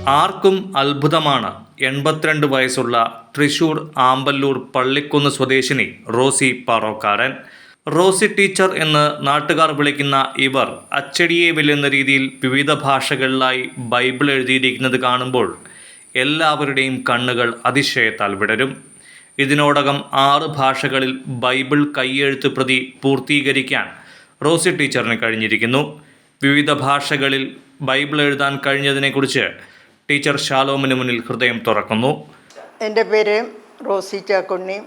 ആർക്കും അത്ഭുതമാണ് 82 വയസ്സുള്ള തൃശൂർ ആമ്പല്ലൂർ പള്ളിക്കുന്ന് സ്വദേശിനി റോസി പാറോക്കാരൻ. റോസി ടീച്ചർ എന്ന് നാട്ടുകാർ വിളിക്കുന്ന ഇവർ അച്ചടിയെ വെല്ലുന്ന രീതിയിൽ വിവിധ ഭാഷകളിലായി ബൈബിൾ എഴുതിയിരിക്കുന്നത് കാണുമ്പോൾ എല്ലാവരുടെയും കണ്ണുകൾ അതിശയത്താൽ വിടരും. ഇതിനോടകം 6 ഭാഷകളിൽ ബൈബിൾ കൈയെഴുത്ത് പ്രതി പൂർത്തീകരിക്കാൻ റോസി ടീച്ചറിന് കഴിഞ്ഞിരിക്കുന്നു. വിവിധ ഭാഷകളിൽ ബൈബിൾ എഴുതാൻ കഴിഞ്ഞതിനെക്കുറിച്ച് ടീച്ചർ ഷാലോമിന് മുന്നിൽ ഹൃദയം തുറക്കുന്നു. എൻ്റെ പേര് റോസി ചാക്കുണ്ണി,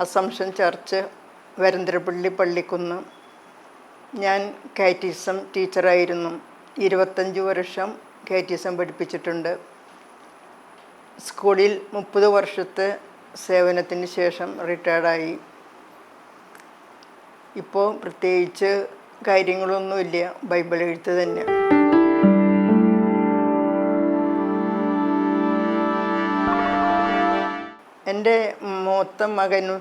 അസംഷൻ ചർച്ച്, വരന്തരപ്പള്ളി പള്ളിക്കുന്ന്. ഞാൻ കാറ്റിസം ടീച്ചറായിരുന്നു. 25 വർഷം കാറ്റിസം പഠിപ്പിച്ചിട്ടുണ്ട്. സ്കൂളിൽ 30 വർഷത്തെ സേവനത്തിന് ശേഷം റിട്ടയർഡായി. ഇപ്പോൾ പ്രത്യേകിച്ച് കാര്യങ്ങളൊന്നുമില്ല, ബൈബിൾ എഴുത്ത് തന്നെ. എൻ്റെ മൂത്ത മകനും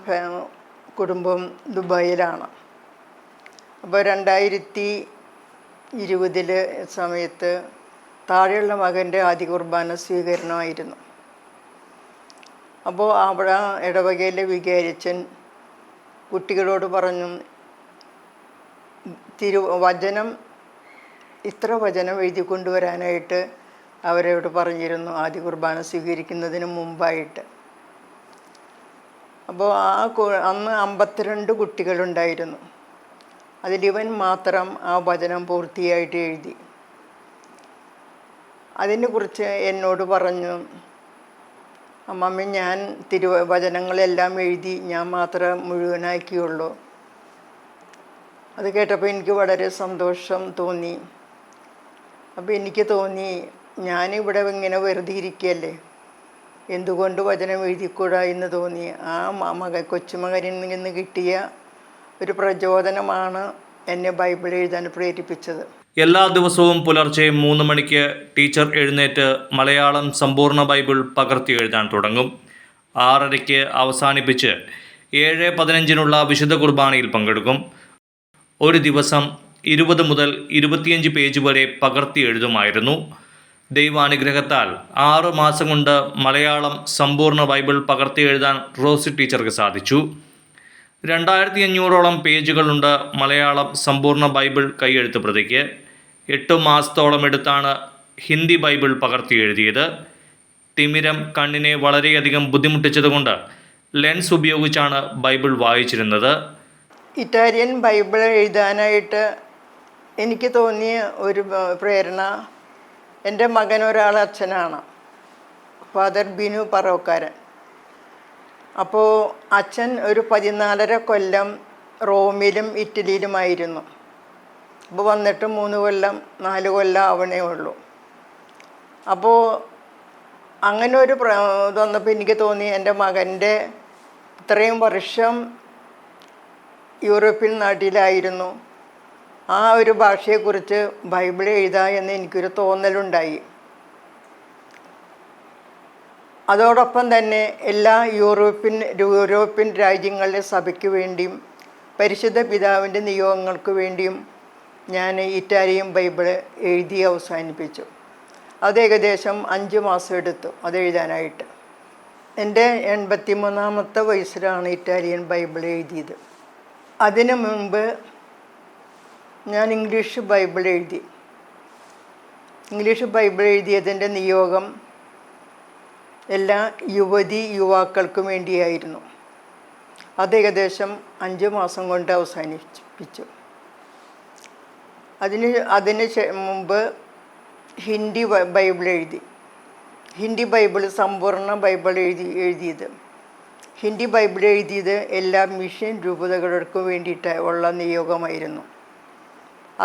കുടുംബം ദുബായിലാണ്. അപ്പോൾ 2020 സമയത്ത് താഴെയുള്ള മകൻ്റെ ആദ്യ കുർബാന സ്വീകരണമായിരുന്നു. അപ്പോൾ അവിടെ ഇടവകയിലെ വികാരിച്ചൻ കുട്ടികളോട് പറഞ്ഞു, ഇത്ര വചനം എഴുതി കൊണ്ടുവരാനായിട്ട് അവരോട് പറഞ്ഞിരുന്നു, ആദ്യ കുർബാന സ്വീകരിക്കുന്നതിന് മുമ്പായിട്ട്. അപ്പോൾ അന്ന് 52 കുട്ടികളുണ്ടായിരുന്നു. അതിലിവൻ മാത്രം ആ വചനം പൂർത്തിയായിട്ട് എഴുതി. അതിനെക്കുറിച്ച് എന്നോട് പറഞ്ഞു, അമ്മമ്മ, ഞാൻ വചനങ്ങളെല്ലാം എഴുതി, ഞാൻ മാത്രം മുഴുവനാക്കിയുള്ളൂ. അത് കേട്ടപ്പോൾ എനിക്ക് വളരെ സന്തോഷം തോന്നി. അപ്പോൾ എനിക്ക് തോന്നി, ഞാനിവിടെ ഇങ്ങനെ വെറുതെ ഇരിക്കുകയല്ലേ, എന്തുകൊണ്ട് വചനം എഴുതിക്കൂടാ എന്ന് തോന്നി. ആ കൊച്ചുമകനിൽ നിന്ന് കിട്ടിയ ഒരു പ്രചോദനമാണ് എന്നെ ബൈബിൾ എഴുതാൻ പ്രേരിപ്പിച്ചത്. എല്ലാ ദിവസവും പുലർച്ചെ 3 മണിക്ക് ടീച്ചർ എഴുന്നേറ്റ് മലയാളം സമ്പൂർണ്ണ ബൈബിൾ പകർത്തി എഴുതാൻ തുടങ്ങും. 6:30 അവസാനിപ്പിച്ച് 7:15 വിശുദ്ധ കുർബാനയിൽ പങ്കെടുക്കും. ഒരു ദിവസം 20 മുതൽ 25 പേജ് വരെ പകർത്തി എഴുതുമായിരുന്നു. ദൈവാനുഗ്രഹത്താൽ 6 മാസം കൊണ്ട് മലയാളം സമ്പൂർണ്ണ ബൈബിൾ പകർത്തി എഴുതാൻ റോസി ടീച്ചർക്ക് സാധിച്ചു. 2500ഓളം പേജുകളുണ്ട് മലയാളം സമ്പൂർണ്ണ ബൈബിൾ കൈയെഴുത്ത് പ്രതിക്ക്. 8 മാസത്തോളം എടുത്താണ് ഹിന്ദി ബൈബിൾ പകർത്തി എഴുതിയത്. തിമിരം കണ്ണിനെ വളരെയധികം ബുദ്ധിമുട്ടിച്ചതുകൊണ്ട് ലെൻസ് ഉപയോഗിച്ചാണ് ബൈബിൾ വായിച്ചിരുന്നത്. ഇറ്റാലിയൻ ബൈബിൾ എഴുതാനായിട്ട് എനിക്ക് തോന്നിയ ഒരു പ്രേരണ, എൻ്റെ മകൻ ഒരാൾ അച്ഛനാണ്, ഫാദർ ബിനു പറോക്കാരൻ. അപ്പോൾ അച്ഛൻ ഒരു 14.5 കൊല്ലം റോമിലും ഇറ്റലിയിലുമായിരുന്നു. അപ്പോൾ വന്നിട്ട് 3 കൊല്ലം 4 കൊല്ലം ആവണേ ഉള്ളൂ. അപ്പോൾ അങ്ങനെ ഒരു വന്നപ്പോൾ എനിക്ക് തോന്നി, എൻ്റെ മകൻ്റെ ഇത്രയും വർഷം യൂറോപ്യൻ നാട്ടിലായിരുന്നു, ആ ഒരു ഭാഷയെക്കുറിച്ച് ബൈബിൾ എഴുതാ എന്ന് എനിക്കൊരു തോന്നലുണ്ടായി. അതോടൊപ്പം തന്നെ എല്ലാ യൂറോപ്യൻ രാജ്യങ്ങളിലെ സഭയ്ക്ക് വേണ്ടിയും പരിശുദ്ധ പിതാവിൻ്റെ നിയോഗങ്ങൾക്ക് വേണ്ടിയും ഞാൻ ഇറ്റാലിയൻ ബൈബിൾ എഴുതി അവസാനിപ്പിച്ചു. അത് ഏകദേശം 5 മാസം എടുത്തു അത് എഴുതാനായിട്ട്. എൻ്റെ 83ാമത്തെ വയസ്സിലാണ് ഇറ്റാലിയൻ ബൈബിൾ എഴുതിയത്. അതിനു മുമ്പ് ഞാൻ ഇംഗ്ലീഷ് ബൈബിൾ എഴുതി. ഇംഗ്ലീഷ് ബൈബിൾ എഴുതിയതിൻ്റെ നിയോഗം എല്ലാ യുവാക്കൾക്കും വേണ്ടിയായിരുന്നു. അത് ഏകദേശം 5 മാസം കൊണ്ട് അവസാനിപ്പിച്ചു. അതിന് മുമ്പ് ഹിന്ദി ബൈബിൾ എഴുതി. ഹിന്ദി ബൈബിൾ സമ്പൂർണ്ണ ബൈബിൾ എഴുതിയത്. ഹിന്ദി ബൈബിൾ എഴുതിയത് എല്ലാ മിഷൻ രൂപതകൾക്കും വേണ്ടിയിട്ട് ഉള്ള നിയോഗമായിരുന്നു.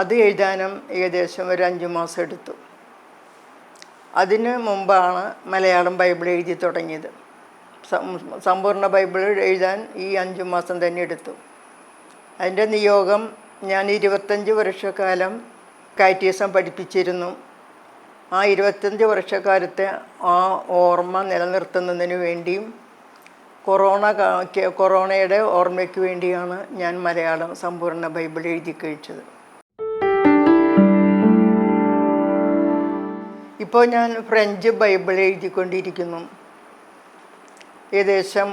അത് എഴുതാനും ഏകദേശം ഒരു 5 മാസം എടുത്തു. അതിന് മുമ്പാണ് മലയാളം ബൈബിൾ എഴുതി തുടങ്ങിയത്. സമ്പൂർണ്ണ ബൈബിൾ എഴുതാൻ ഈ 5 മാസം തന്നെ എടുത്തു. അതിൻ്റെ നിയോഗം, ഞാൻ 25 വർഷക്കാലം കാറ്റിസം പഠിപ്പിച്ചിരുന്നു. ആ 25 വർഷക്കാലത്തെ ആ ഓർമ്മ നിലനിർത്തുന്നതിന് വേണ്ടിയും കൊറോണയുടെ ഓർമ്മയ്ക്ക് വേണ്ടിയാണ് ഞാൻ മലയാളം സമ്പൂർണ്ണ ബൈബിൾ എഴുതി കഴിച്ചത്. ഇപ്പോൾ ഞാൻ ഫ്രഞ്ച് ബൈബിൾ എഴുതിക്കൊണ്ടിരിക്കുന്നു. ഏകദേശം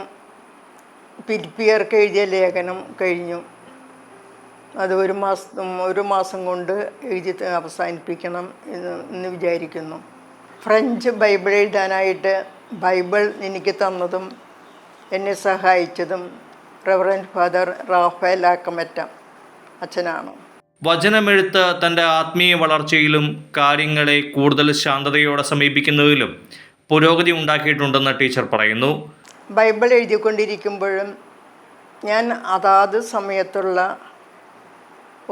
ഫിലിപ്പിയർക്ക് എഴുതിയ ലേഖനം കഴിഞ്ഞു. അത് ഒരു മാസം കൊണ്ട് എഴുതി അവസാനിപ്പിക്കണം എന്ന് വിചാരിക്കുന്നു. ഫ്രഞ്ച് ബൈബിൾ എഴുതാനായിട്ട് ബൈബിൾ എനിക്ക് തന്നതും എന്നെ സഹായിച്ചതും റവറൻഡ് ഫാദർ റാഫേൽ ആക്കമറ്റ അച്ഛനാണ്. വചനമെഴുത്ത് തൻ്റെ ആത്മീയ വളർച്ചയിലും കാര്യങ്ങളെ കൂടുതൽ ശാന്തതയോടെ സമീപിക്കുന്നതിലും പുരോഗതി ഉണ്ടാക്കിയിട്ടുണ്ടെന്ന് ടീച്ചർ പറയുന്നു. ബൈബിൾ എഴുതിക്കൊണ്ടിരിക്കുമ്പോഴും ഞാൻ അതാത് സമയത്തുള്ള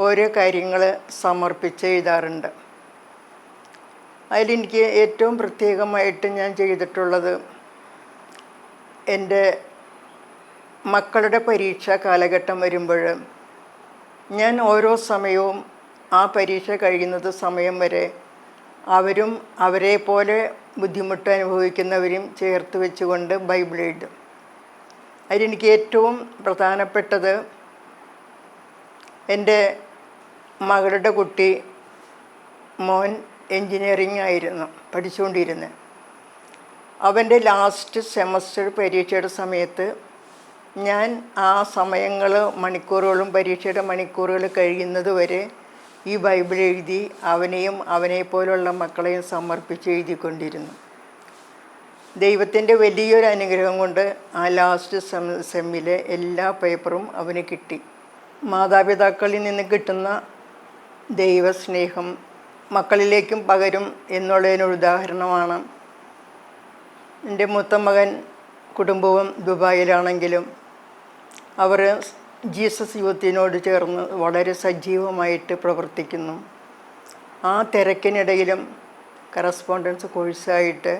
ഓരോ കാര്യങ്ങൾ സമർപ്പിച്ച് എഴുതാറുണ്ട്. അതിലെനിക്ക് ഏറ്റവും പ്രത്യേകമായിട്ട് ഞാൻ ചെയ്തിട്ടുള്ളത്, എൻ്റെ മക്കളുടെ പരീക്ഷാ കാലഘട്ടം വരുമ്പോൾ ഞാൻ ഓരോ സമയവും ആ പരീക്ഷ കഴിയുന്നത് സമയം വരെ അവരും അവരെ പോലെ ബുദ്ധിമുട്ട് അനുഭവിക്കുന്നവരും ചേർത്ത് വെച്ചുകൊണ്ട് ബൈബിൾ എഴുതും. അതിലെനിക്ക് ഏറ്റവും പ്രധാനപ്പെട്ടത്, എൻ്റെ മകളുടെ കുട്ടി മോൻ എൻജിനീയറിംഗ് ആയിരുന്നു പഠിച്ചുകൊണ്ടിരുന്നത്. അവൻ്റെ ലാസ്റ്റ് സെമസ്റ്റർ പരീക്ഷയുടെ സമയത്ത് ഞാൻ ആ സമയങ്ങൾ മണിക്കൂറുകളും പരീക്ഷയുടെ മണിക്കൂറുകൾ കഴിയുന്നത് വരെ ഈ ബൈബിൾ എഴുതി അവനെയും അവനെപ്പോലുള്ള മക്കളെയും സമർപ്പിച്ച് എഴുതിക്കൊണ്ടിരുന്നു. ദൈവത്തിൻ്റെ വലിയൊരു അനുഗ്രഹം കൊണ്ട് ആ ലാസ്റ്റ് സെമ്മിലെ എല്ലാ പേപ്പറും അവന് കിട്ടി. മാതാപിതാക്കളിൽ നിന്ന് കിട്ടുന്ന ദൈവസ്നേഹം മക്കളിലേക്കും പകരും എന്നുള്ളതിനൊരു ഉദാഹരണമാണ്. എൻ്റെ മൂത്ത മകൻ കുടുംബവും ദുബായിലാണെങ്കിലും അവർ ജീസസ് യൂത്തിനോട് ചേർന്ന് വളരെ സജീവമായിട്ട് പ്രവർത്തിക്കുന്നു. ആ തിരക്കിനിടയിലും കറസ്പോണ്ടൻസ് കോഴ്സായിട്ട്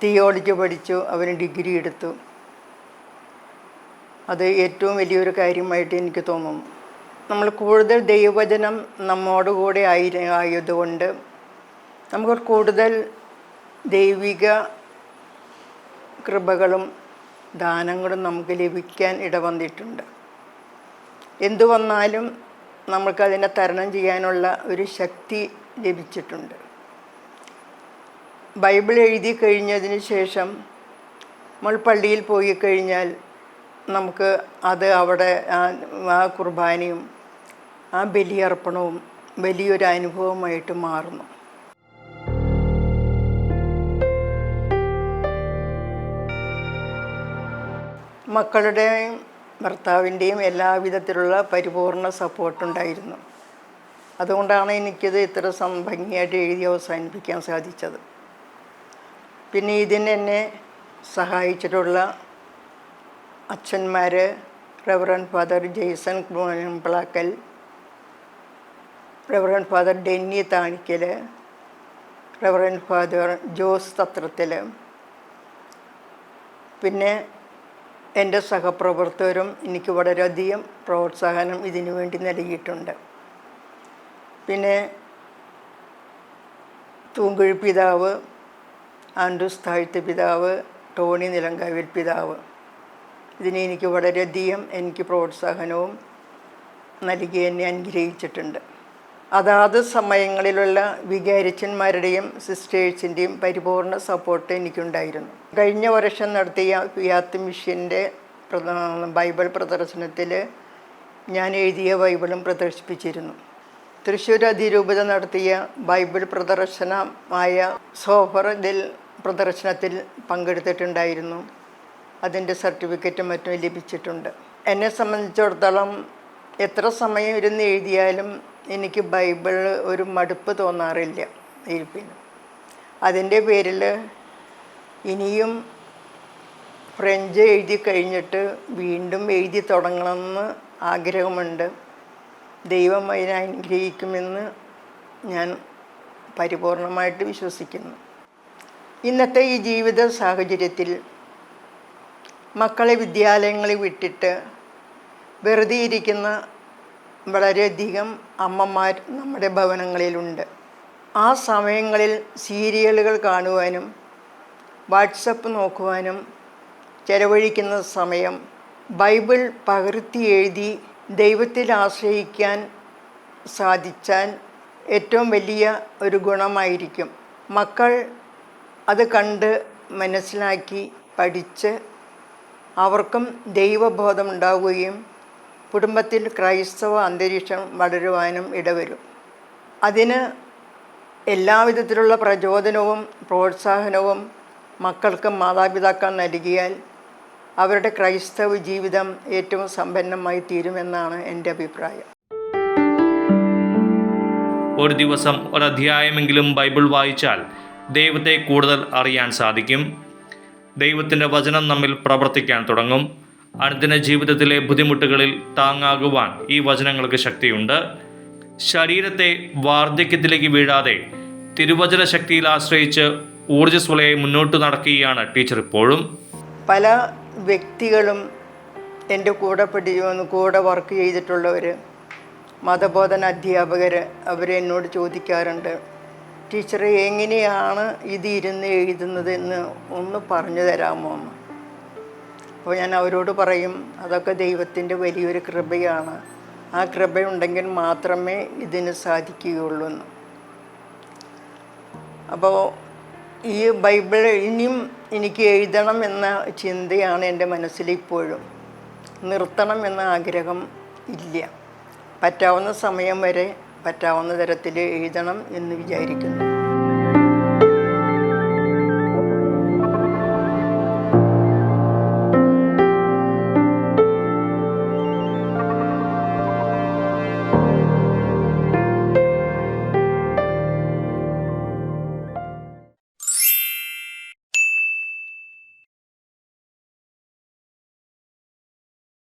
തിയോളജി പഠിച്ചു, അവന് ഡിഗ്രി എടുത്തു. അത് ഏറ്റവും വലിയൊരു കാര്യമായിട്ട് എനിക്ക് തോന്നുന്നു. നമ്മൾ കൂടുതൽ ദൈവവചനം നമ്മോടുകൂടെ ആയതുകൊണ്ട് നമുക്ക് കൂടുതൽ ദൈവിക കൃപകളും ദാനങ്ങളും നമുക്ക് ലഭിക്കാൻ ഇടവന്നിട്ടുണ്ട്. എന്തു വന്നാലും നമുക്കതിനെ തരണം ചെയ്യാനുള്ള ഒരു ശക്തി ലഭിച്ചിട്ടുണ്ട്. ബൈബിൾ എഴുതി കഴിഞ്ഞതിന് ശേഷം നമ്മൾ പള്ളിയിൽ പോയി കഴിഞ്ഞാൽ നമുക്ക് അത് അവിടെ ആ കുർബാനയും ആ ബലിയർപ്പണവും വലിയൊരു അനുഭവമായിട്ട് മാറുന്നു. മക്കളുടെയും ഭർത്താവിൻ്റെയും എല്ലാവിധത്തിലുള്ള പരിപൂർണ സപ്പോർട്ടുണ്ടായിരുന്നു. അതുകൊണ്ടാണ് എനിക്കിത് ഇത്ര ഭംഗിയായിട്ട് എഴുതി അവസാനിപ്പിക്കാൻ സാധിച്ചത്. പിന്നെ ഇതിനെന്നെ സഹായിച്ചിട്ടുള്ള അച്ഛന്മാർ reverend father Jaison Plakkal, reverend father Denny Thanikkal, reverend father Jose Thathrathil, പിന്നെ എൻ്റെ സഹപ്രവർത്തകരും എനിക്ക് വളരെയധികം പ്രോത്സാഹനം ഇതിനു വേണ്ടി നൽകിയിട്ടുണ്ട്. പിന്നെ തൂങ്കുഴി പിതാവ്, ആൻഡ്രൂസ് താഴ്ത്ത് പിതാവ്, ടോണി നിലങ്കാവിൽ പിതാവ്, ഇതിനെ എനിക്ക് വളരെയധികം എനിക്ക് പ്രോത്സാഹനവും നൽകി എന്നെ അനുഗ്രഹിച്ചിട്ടുണ്ട്. അതാത് സമയങ്ങളിലുള്ള വികാരിച്ചന്മാരുടെയും സിസ്റ്റേഴ്സിൻ്റെയും പരിപൂർണ സപ്പോർട്ട് എനിക്കുണ്ടായിരുന്നു. കഴിഞ്ഞ വർഷം നടത്തിയ ഫിയാത്ത് മിഷൻ്റെ ബൈബിൾ പ്രദർശനത്തിൽ ഞാൻ എഴുതിയ ബൈബിളും പ്രദർശിപ്പിച്ചിരുന്നു. തൃശ്ശൂർ അതിരൂപത നടത്തിയ ബൈബിൾ പ്രദർശനമായ സോഫറിൽ പ്രദർശനത്തിൽ പങ്കെടുത്തിട്ടുണ്ടായിരുന്നു. അതിൻ്റെ സർട്ടിഫിക്കറ്റും മറ്റും ലഭിച്ചിട്ടുണ്ട്. എന്നെ സംബന്ധിച്ചിടത്തോളം എത്ര സമയം ഇരുന്ന് എഴുതിയാലും എനിക്ക് ബൈബിൾ ഒരു മടുപ്പ് തോന്നാറില്ല ഇരിപ്പിന്. അതിൻ്റെ പേരിൽ ഇനിയും ഫ്രഞ്ച് എഴുതി കഴിഞ്ഞിട്ട് വീണ്ടും എഴുതി തുടങ്ങണമെന്ന് ആഗ്രഹമുണ്ട്. ദൈവം അതിനെ അനുഗ്രഹിക്കുമെന്ന് ഞാൻ പരിപൂർണമായിട്ട് വിശ്വസിക്കുന്നു. ഇന്നത്തെ ഈ ജീവിത സാഹചര്യത്തിൽ മക്കളെ വിദ്യാലയങ്ങളിൽ വിട്ടിട്ട് വെറുതെ ഇരിക്കുന്ന വളരെയധികം അമ്മമാർ നമ്മുടെ ഭവനങ്ങളിലുണ്ട്. ആ സമയങ്ങളിൽ സീരിയലുകൾ കാണുവാനും വാട്സപ്പ് നോക്കുവാനും ചെലവഴിക്കുന്ന സമയം ബൈബിൾ പകർത്തി എഴുതി ദൈവത്തിൽ ആശ്രയിക്കാൻ സാധിച്ചാൽ ഏറ്റവും വലിയ ഒരു ഗുണമായിരിക്കും. മക്കൾ അത് കണ്ട് മനസ്സിലാക്കി പഠിച്ച് അവർക്കും ദൈവബോധം ഉണ്ടാവുകയും കുടുംബത്തിൽ ക്രൈസ്തവ അന്തരീക്ഷം വളരുവാനും ഇടവരും. അതിന് എല്ലാവിധത്തിലുള്ള പ്രചോദനവും പ്രോത്സാഹനവും മക്കൾക്ക് മാതാപിതാക്കൾ നൽകിയാൽ അവരുടെ ക്രൈസ്തവ ജീവിതം ഏറ്റവും സമ്പന്നമായി തീരുമെന്നാണ് എൻ്റെ അഭിപ്രായം. ഒരു ദിവസം ഒരധ്യായമെങ്കിലും ബൈബിൾ വായിച്ചാൽ ദൈവത്തെ കൂടുതൽ അറിയാൻ സാധിക്കും. ദൈവത്തിൻ്റെ വചനം നമ്മിൽ പ്രവർത്തിക്കാൻ തുടങ്ങും. അനുദിന ജീവിതത്തിലെ ബുദ്ധിമുട്ടുകളിൽ താങ്ങാകുവാൻ ഈ വചനങ്ങൾക്ക് ശക്തിയുണ്ട്. ശരീരത്തെ വാർദ്ധക്യത്തിലേക്ക് വീഴാതെ തിരുവചന ശക്തിയിൽ ആശ്രയിച്ച് ഊർജ്ജസ്വലയെ മുന്നോട്ട് നടക്കുകയാണ് ടീച്ചർ ഇപ്പോഴും. പല വ്യക്തികളും എൻ്റെ കൂടെ വർക്ക് ചെയ്തിട്ടുള്ളവർ, മതബോധന അധ്യാപകർ, അവരെന്നോട് ചോദിക്കാറുണ്ട്, ടീച്ചറെ എങ്ങനെയാണ് ഇത് ഇരുന്ന് എഴുതുന്നത് എന്ന് ഒന്ന് പറഞ്ഞു തരാമോ എന്ന്. അപ്പോൾ ഞാൻ അവരോട് പറയും, അതൊക്കെ ദൈവത്തിൻ്റെ വലിയൊരു കൃപയാണ്, ആ കൃപയുണ്ടെങ്കിൽ മാത്രമേ ഇതിന് സാധിക്കുകയുള്ളൂ എന്ന്. അപ്പോൾ ഈ ബൈബിൾ ഇനിയും എനിക്ക് എഴുതണം എന്ന ചിന്തയാണ് എൻ്റെ മനസ്സിൽ ഇപ്പോഴും. നിർത്തണം എന്ന ആഗ്രഹം ഇല്ല. പറ്റാവുന്ന സമയം വരെ പറ്റാവുന്ന തരത്തിൽ എഴുതണം എന്ന് വിചാരിക്കുന്നു.